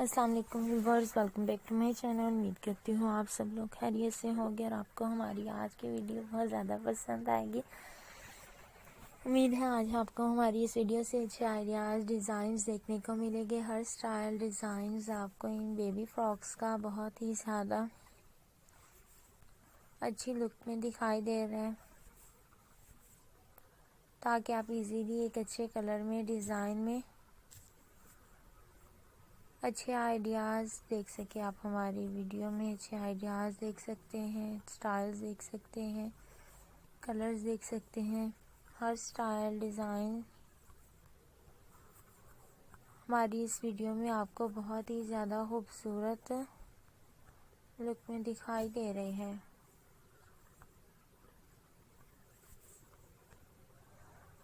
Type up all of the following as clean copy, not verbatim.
अस्सलाम वालेकुम viewers, welcome back to my channel. उम्मीद करती हूँ आप सब लोग खैरियत से होंगे और आपको हमारी आज की वीडियो बहुत ज़्यादा पसंद आएगी। उम्मीद है आज आपको हमारी इस वीडियो से अच्छे आइडियाज़, डिज़ाइंस देखने को मिलेंगे। हर स्टाइल डिज़ाइंस आपको इन बेबी फ्रॉक्स का बहुत ही ज़्यादा अच्छी लुक में दिखाई दे रहे हैं, ताकि आप इजीली एक अच्छे कलर में, डिज़ाइन में अच्छे आइडियाज़ देख सके। आप हमारी वीडियो में अच्छे आइडियाज़ देख सकते हैं, स्टाइल्स देख सकते हैं, कलर्स देख सकते हैं। हर स्टाइल डिज़ाइन हमारी इस वीडियो में आपको बहुत ही ज़्यादा खूबसूरत लुक में दिखाई दे रहे हैं।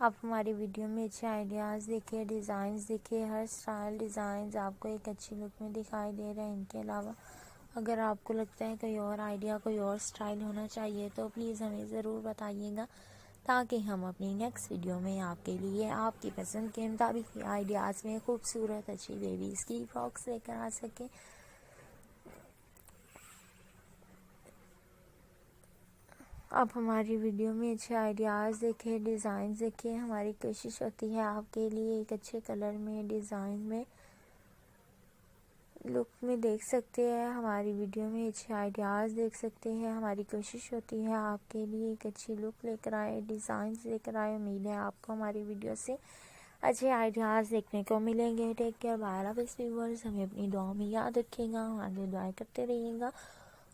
आप हमारी वीडियो में अच्छे आइडियाज़ देखिए, डिज़ाइंस देखिए। हर स्टाइल डिज़ाइंस आपको एक अच्छी लुक में दिखाई दे रहे हैं। इनके अलावा अगर आपको लगता है कोई और आइडिया, कोई और स्टाइल होना चाहिए तो प्लीज़ हमें ज़रूर बताइएगा, ताकि हम अपनी नेक्स्ट वीडियो में आपके लिए आपकी पसंद के मुताबिक आइडियाज़ में खूबसूरत अच्छी बेबीज़ की फ्रॉक्स लेकर आ सकें। आप हमारी वीडियो में अच्छे आइडियाज़ देखिए, डिज़ाइन देखिए। हमारी कोशिश होती है आपके लिए एक अच्छे कलर में, डिज़ाइन में, लुक में देख सकते हैं। हमारी वीडियो में अच्छे आइडियाज़ देख सकते हैं। हमारी कोशिश होती है आपके लिए एक अच्छी लुक लेकर आए, डिज़ाइंस लेकर आए। उम्मीद है आपको हमारी वीडियो से अच्छे आइडियाज़ देखने को मिलेंगे। Take care, bye love viewers. हमें अपनी दुआ में याद रखिएगा, आगे दुआ करते रहिएगा।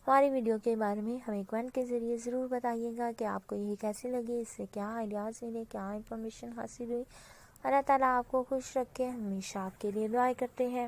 हमारी वीडियो के बारे में हमें कमेंट के ज़रिए ज़रूर बताइएगा कि आपको ये कैसी लगी, इससे क्या आइडियाज़ मिले, क्या इन्फॉर्मेशन हासिल हुई। अल्लाह ताला आपको खुश रखे, हमेशा आपके लिए दुआ करते हैं।